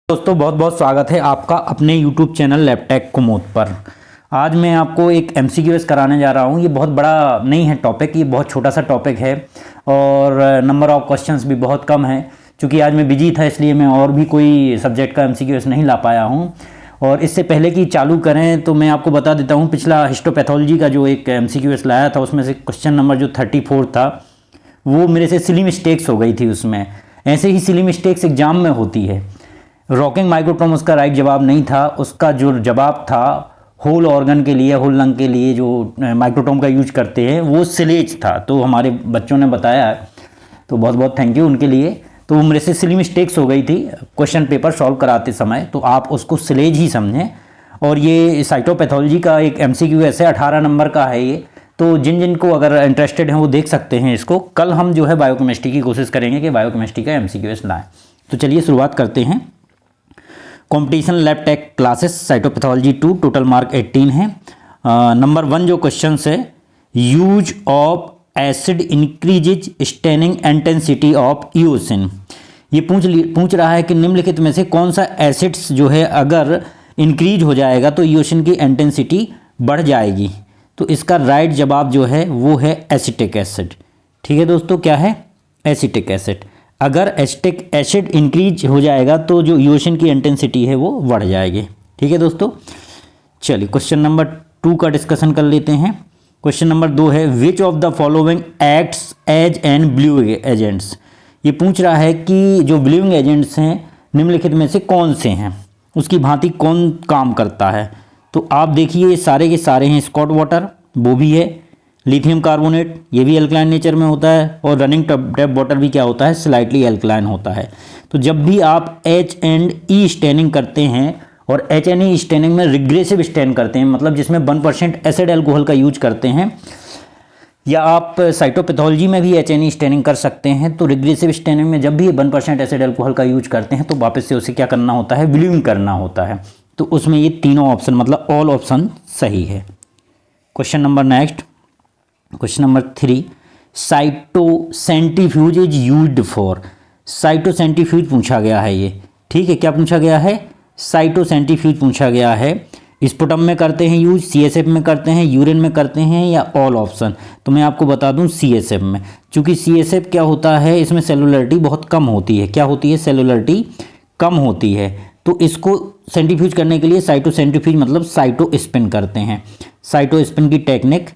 दोस्तों बहुत बहुत स्वागत है आपका अपने YouTube चैनल लैपटेक कुमोद पर। आज मैं आपको एक MCQS कराने जा रहा हूँ। ये बहुत बड़ा नहीं है टॉपिक, ये बहुत छोटा सा टॉपिक है और नंबर ऑफ क्वेश्चंस भी बहुत कम है। क्योंकि आज मैं बिजी था इसलिए मैं और भी कोई सब्जेक्ट का MCQS नहीं ला पाया हूँ। और इससे पहले कि चालू करें तो मैं आपको बता देता हूँ, पिछला हिस्टोपैथोलॉजी का जो एक MCQS लाया था उसमें से क्वेश्चन नंबर जो 34 था वो मेरे से सिली मिस्टेक्स हो गई थी। उसमें ऐसे ही सिली मिस्टेक्स एग्जाम में होती है। रॉकिंग माइक्रोटोम उसका राइट जवाब नहीं था, उसका जो जवाब था होल ऑर्गन के लिए, होल लंग के लिए जो माइक्रोटोम का यूज करते हैं वो सिलेज था। तो हमारे बच्चों ने बताया, तो बहुत बहुत थैंक यू उनके लिए। तो वो मेरे से सिली मिस्टेक्स हो गई थी क्वेश्चन पेपर सॉल्व कराते समय, तो आप उसको सिलेज ही समझें। और ये साइटोपैथोलॉजी का एक MCQS है, 18 नंबर का है ये। तो जिन जिन को अगर इंटरेस्टेड हैं वो देख सकते हैं इसको। कल हम जो है बायोकेमिस्ट्री की कोशिश करेंगे कि बायोकेमिस्ट्री का MCQS लाएँ। तो चलिए शुरुआत करते हैं। Competition lab tech classes cytopathology 2, total mark 18 है। नंबर 1 जो क्वेश्चन है, use of acid increases staining intensity of eosin. ये पूछ रहा है कि निम्नलिखित में से कौन सा एसिड्स जो है अगर इंक्रीज हो जाएगा तो ईओसिन की इंटेंसिटी बढ़ जाएगी। तो इसका राइट जवाब जो है वो है एसिटिक एसिड। ठीक है दोस्तों, क्या है? Acetic acid. अगर एसिटिक एसिड इंक्रीज हो जाएगा तो जो ईओसिन की इंटेंसिटी है वो बढ़ जाएगी। ठीक है दोस्तों, चलिए क्वेश्चन नंबर 2 का डिस्कशन कर लेते हैं। क्वेश्चन नंबर 2 है, which of the following acts as an bluing agents. ये पूछ रहा है कि जो ब्लूइंग एजेंट्स हैं निम्नलिखित में से कौन से हैं, उसकी भांति कौन काम करता है। तो आप देखिए सारे के सारे हैं। स्कॉट वाटर वो भी है, लिथियम कार्बोनेट ये भी एल्कलाइन नेचर में होता है, और रनिंग टैप वाटर भी क्या होता है, स्लाइटली एल्कलाइन होता है। तो जब भी आप H&E स्टेनिंग करते हैं, और H&E स्टेनिंग में रिग्रेसिव स्टेन करते हैं, मतलब जिसमें 1% एसिड एल्कोहल का यूज करते हैं, या आप साइटोपैथोलॉजी में भी H&E स्टेनिंग कर सकते हैं। तो रिग्रेसिव स्टेनिंग में जब भी 1% एसिड एल्कोहल का यूज करते हैं तो वापस से उसे क्या करना होता है, ब्लूइंग करना होता है। तो उसमें ये तीनों ऑप्शन मतलब ऑल ऑप्शन सही है। Question number next, question number 3, cytocentrifuge is used for. Cytocentrifuge पूछा गया है ये। ठीक है, क्या पूछा गया है? साइटोसेंट्रीफ्यूज पूछा गया है। स्पुटम में करते हैं यूज, CSF में करते हैं, यूरिन में करते हैं, या ऑल ऑप्शन। तो मैं आपको बता दूं CSF में, क्योंकि CSF क्या होता है, इसमें सेलुलरिटी बहुत कम होती है। क्या होती है? सेलुलरिटी कम होती है। तो इसको सेंट्रीफ्यूज करने के लिए साइटोसेंट्रीफ्यूज मतलब साइटो स्पिन करते हैं। साइटो स्पिन की टेक्निक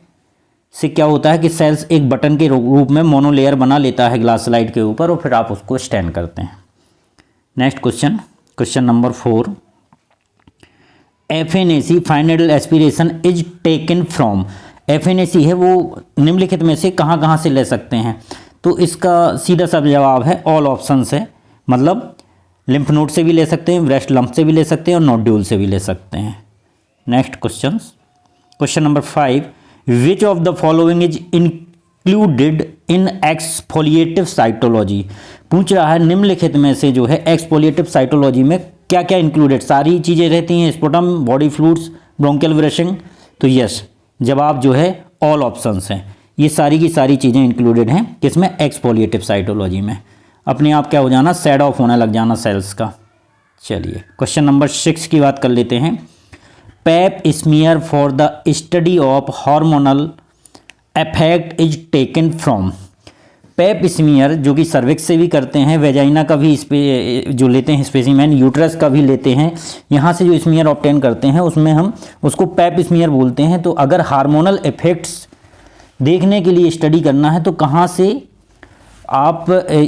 से क्या होता है कि सेल्स एक बटन के रूप में मोनोलेयर बना लेता है ग्लास स्लाइड के ऊपर, और फिर आप उसको स्टैंड करते हैं। Next question, question number 4, FNAC final aspiration is taken from. FNAC है वो निम्नलिखित में से कहाँ कहाँ से ले सकते हैं। तो इसका सीधा सा जवाब है ऑल ऑप्शन है, मतलब लिम्फ नोड से भी ले सकते हैं, ब्रेस्ट लंप से भी ले सकते हैं, और नोड्यूल से भी ले सकते हैं। Next question, question number 5, which of the following is included in exfoliative cytology. पूछ रहा है निम्नलिखित में से जो है एक्सफोलिएटिव साइटोलॉजी में क्या क्या इंक्लूडेड, सारी चीज़ें रहती हैं, sputum, body fluids, bronchial brushing. तो यस, जवाब जो है ऑल ऑप्शंस हैं। ये सारी की सारी चीज़ें इंक्लूडेड हैं किसमें? एक्सफोलिएटिव साइटोलॉजी में। अपने आप क्या हो जाना, सेड ऑफ होने लग जाना सेल्स का। चलिए क्वेश्चन नंबर 6 की बात कर लेते हैं। Pap smear for the study of hormonal effect is taken from. Pap smear जो कि सर्विक्स से भी करते हैं, वेजाइना का भी जो लेते हैं स्पेसिमेन, यूट्रस का भी लेते हैं, यहाँ से जो स्मीयर ऑब्टेन करते हैं उसमें हम उसको पैप स्मीयर बोलते हैं। तो अगर हार्मोनल इफेक्ट्स देखने के लिए स्टडी करना है तो कहाँ से आप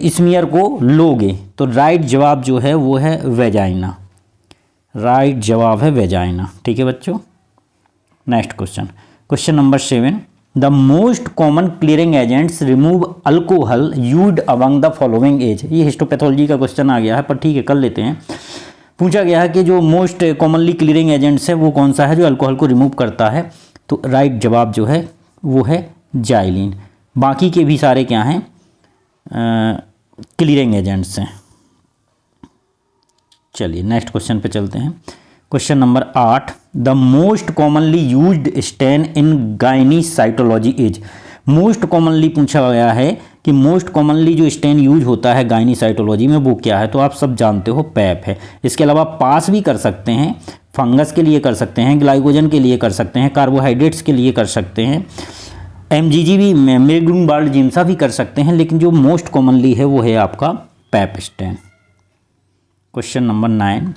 स्मीयर को लोगे? तो राइट जवाब जो है वो है वेजाइना। राइट जवाब है वेजाइना। ठीक है बच्चों, next question, question number 7, the most common clearing agents remove alcohol used among the following as. ये हिस्टोपैथोलॉजी का क्वेश्चन आ गया है, पर ठीक है कर लेते हैं। पूछा गया है कि जो मोस्ट कॉमनली क्लियरिंग एजेंट्स है वो कौन सा है जो अल्कोहल को रिमूव करता है। तो राइट जवाब जो है वो है जाइलिन। बाकी के भी सारे क्या हैं, क्लियरिंग एजेंट्स हैं। चलिए नेक्स्ट क्वेश्चन पे चलते हैं। Question number 8, the most commonly used stain in gynae cytology is. Most commonly पूछा गया है कि मोस्ट कॉमनली जो स्टेन यूज होता है गायनीसाइटोलॉजी में वो क्या है, तो आप सब जानते हो पैप है। इसके अलावा पास भी कर सकते हैं, फंगस के लिए कर सकते हैं, ग्लाइकोजन के लिए कर सकते हैं, कार्बोहाइड्रेट्स के लिए कर सकते हैं, एमजीजी भी मेग्रूनवाल्ड जिम्सा भी कर सकते हैं, लेकिन जो मोस्ट कॉमनली है वो है आपका pap stain. Question number 9,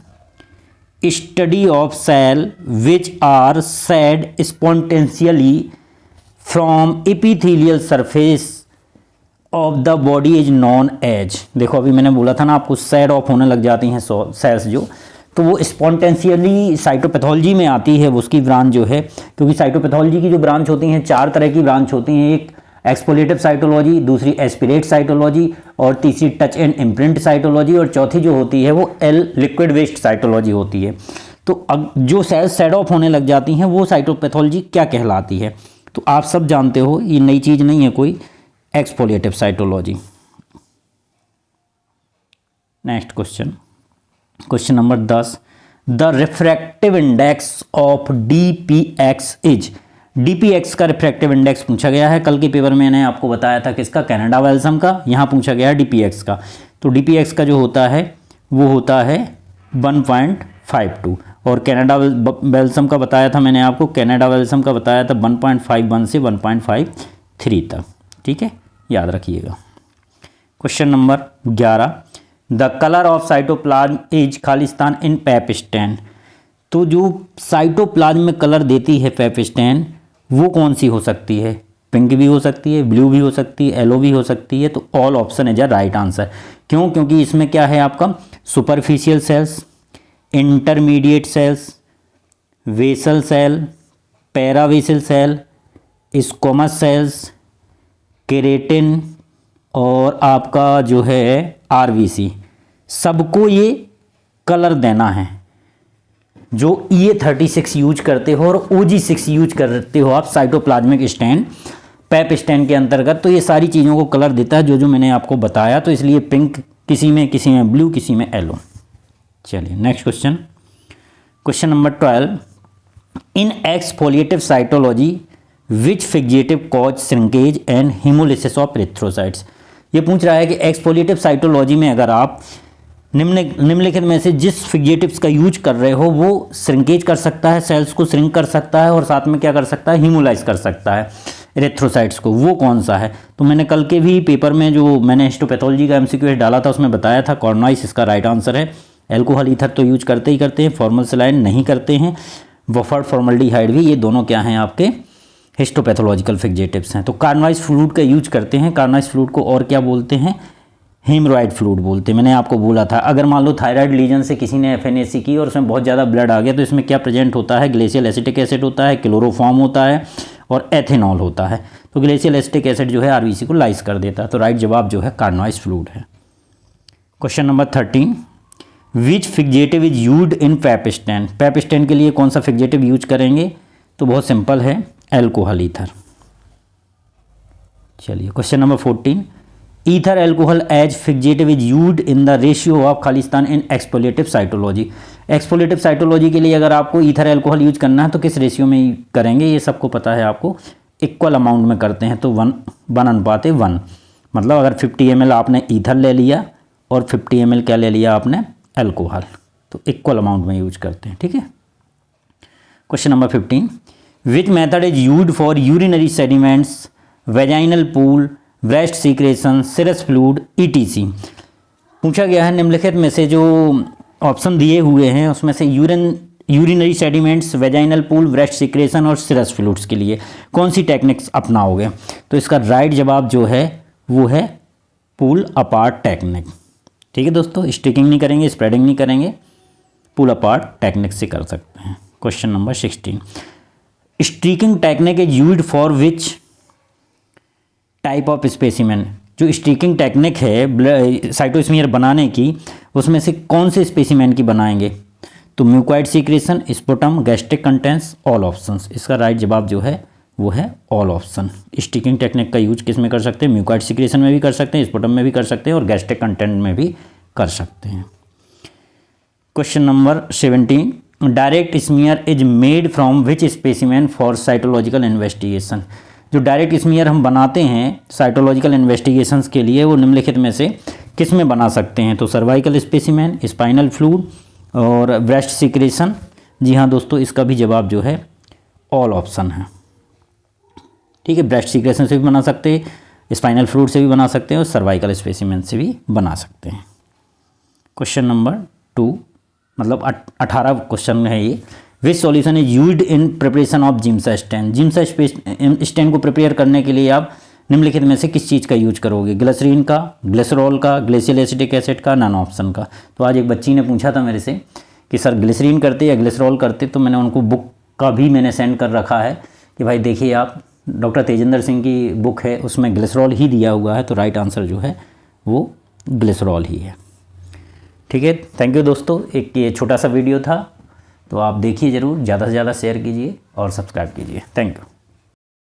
study of cell which are shed spontaneously from epithelial surface of the body is known as. देखो अभी मैंने बोला था ना आपको सेड ऑफ होने लग जाती हैं सेल्स जो, तो वो स्पॉन्टेनियसली साइटोपैथोलॉजी में आती है, वो उसकी ब्रांच जो है, क्योंकि साइटोपैथोलॉजी की जो ब्रांच होती हैं 4 तरह की ब्रांच होती हैं, एक एक्सफोलिएटिव साइटोलॉजी, दूसरी एस्पिरेट साइटोलॉजी, और तीसरी टच एंड इम्प्रिंट साइटोलॉजी, और चौथी जो होती है वो लिक्विड वेस्ट साइटोलॉजी होती है। तो अब जो सेल्स सेड ऑफ होने लग जाती हैं वो साइटोपैथोलॉजी क्या कहलाती है, तो आप सब जानते हो, ये नई चीज़ नहीं है कोई, exfoliative cytology. Next question, question number 10, the refractive index of DPX is. DPX का रिफ्रैक्टिव इंडेक्स पूछा गया है, कल के पेपर में मैंने आपको बताया था किसका, कनाडा वेल्सम का, यहाँ पूछा गया है डीपीएक्स का। तो डीपीएक्स का जो होता है वो होता है 1.52, और कनाडा वेल्सम का बताया था मैंने आपको, कनाडा वेल्सम का बताया था 1.51 से 1.53 तक, ठीक है, याद रखिएगा। Question number 11, the colour of cytoplasm is खालिस्तान इन पैप स्टेन। तो जो साइटोप्लाज्म में कलर देती है पैप स्टेन वो कौन सी हो सकती है, पिंक भी हो सकती है, ब्लू भी हो सकती है, येलो भी हो सकती है, तो all option is a right answer. क्यों, क्योंकि इसमें क्या है आपका superficial cells, intermediate cells, basal cell, parabasal cell, squamous cells, keratin, और आपका जो है आरबीसी, सबको ये कलर देना है। जो E36 यूज करते हो और OG6 यूज करते हो आप साइटोप्लाज्मिक स्टेन पैप स्टेन के अंतर्गत, तो ये सारी चीज़ों को कलर देता है जो जो मैंने आपको बताया, तो इसलिए पिंक किसी में ब्लू, किसी में येलो। चलिए next question, question number 12, in exfoliative cytology which fixative cause shrinkage and haemolysis of erythrocytes. ये पूछ रहा है कि एक्सफोलिएटिव साइटोलॉजी में अगर आप निम्नलिखित में से जिस फिक्जेटिव्स का यूज कर रहे हो वो श्रिंकेज कर सकता है, सेल्स को श्रिंक कर सकता है, और साथ में क्या कर सकता है, हीमोलाइज कर सकता है एरिथ्रोसाइट्स को, वो कौन सा है। तो मैंने कल के भी पेपर में जो मैंने हिस्टोपैथोलॉजी का MCQ डाला था उसमें बताया था कॉर्नवाइस इसका राइट आंसर है। एल्कोहल ईथर तो यूज करते ही करते हैं, फॉर्मल सलाइन नहीं करते हैं, वफर्ड फॉर्मल्डिहाइड भी, ये दोनों क्या हैं आपके हिस्टोपैथोलॉजिकल फिक्जेटिव्स हैं। तो कार्नवाइस फ्लूइड का यूज करते हैं, कार्नवाइस फ्लूइड को और क्या बोलते हैं, हेमरॉइड फ्लूइड बोलते हैं। मैंने आपको बोला था अगर मान लो थायराइड लीजन से किसी ने FNAC की और उसमें बहुत ज़्यादा ब्लड आ गया तो इसमें क्या प्रेजेंट होता है, ग्लेशियल एसिटिक एसिड होता है, क्लोरोफॉर्म होता है और एथेनॉल होता है। तो ग्लेशियल एसिटिक एसिड जो है RBC को लाइस कर देता है। तो राइट जवाब जो है कार्नवाइस फ्लूइड है। Question number 13, which fixative is used in pipe stain. Pap stain के लिए कौन सा फिक्जेटिव यूज करेंगे, तो बहुत सिंपल है, एल्कोहल ईथर। चलिए question number 14, ether alcohol as fixative is used in the ratio of खालिस्तान in exfoliative cytology. Exfoliative cytology के लिए अगर आपको ईथर एल्कोहल यूज करना है तो किस रेशियो में करेंगे, ये सबको पता है आपको, इक्वल अमाउंट में करते हैं। तो 1:1, मतलब अगर 50 ml आपने ईथर ले लिया और 50 ml क्या ले लिया आपने, एल्कोहल, तो इक्वल अमाउंट में यूज करते हैं, ठीक है। Question number 15, which method is used for urinary sediments, vaginal pool, breast secretion, serous fluid, ETC। पूछा गया है निम्नलिखित में से जो ऑप्शन दिए हुए हैं उसमें से urinary sediments, vaginal pool, breast secretion और सिरस फ्लूइड्स के लिए कौन सी टेक्निक्स अपनाओगे। तो इसका राइट जवाब जो है वो है पुल अपार्ट टेक्निक, ठीक है दोस्तों। स्टिकिंग नहीं करेंगे, स्प्रेडिंग नहीं करेंगे, पुल अपार्ट टेक्निक से कर सकते हैं। Question number 16, sticking technique is used for which type of specimen. जो स्टिकिंग टेक्निक है साइटोस्मीयर बनाने की उसमें से कौन से स्पेसिमेन की बनाएंगे, तो mucoid secretion, sputum, gastric contents, all options. इसका राइट जवाब जो है वो है ऑल ऑप्शन। स्टिकिंग टेक्निक का यूज किस में कर सकते हैं, म्यूकॉइड सीक्रेशन में भी कर सकते हैं, स्पुटम में भी कर सकते हैं और गैस्ट्रिक कंटेंट में भी कर सकते हैं। Question number 17, direct smear is made from which specimen for cytological investigation. जो डायरेक्ट स्मीयर हम बनाते हैं साइटोलॉजिकल इन्वेस्टिगेशंस के लिए, वो निम्नलिखित में से किस में बना सकते हैं? तो सर्वाइकल स्पेसिमेन, स्पाइनल फ्लूइड और ब्रेस्ट सिक्रेशन। जी हाँ दोस्तों, इसका भी जवाब जो है ऑल ऑप्शन है। ठीक है, ब्रेस्ट सिक्रेशन से भी बना सकते हैं, स्पाइनल फ्लूइड से भी बना सकते हैं और सर्वाइकल स्पेसिमेन से भी बना सकते हैं। क्वेश्चन नंबर 2, मतलब 18 क्वेश्चन है ये। Which solution is used in preparation of Giemsa stain? Giemsa stain को प्रिपेयर करने के लिए आप निम्नलिखित में से किस चीज़ का यूज करोगे? ग्लिसरीन का, ग्लिसरॉल का, ग्लेशियल एसिटिक एसिड का, नॉन ऑप्शन का। तो आज एक बच्ची ने पूछा था मेरे से कि सर ग्लिसरीन करते या ग्लिसरॉल करते, तो मैंने उनको बुक का भी मैंने सेंड कर रखा है कि भाई देखिए आप, डॉक्टर तेजेंद्र सिंह की बुक है, उसमें ग्लिसरॉल ही दिया हुआ है, तो राइट आंसर जो है वो ग्लिसरॉल ही है। ठीक है, थैंक यू दोस्तों। एक ये छोटा सा वीडियो था, तो आप देखिए ज़रूर, ज़्यादा से ज़्यादा शेयर कीजिए और सब्सक्राइब कीजिए। Thank you.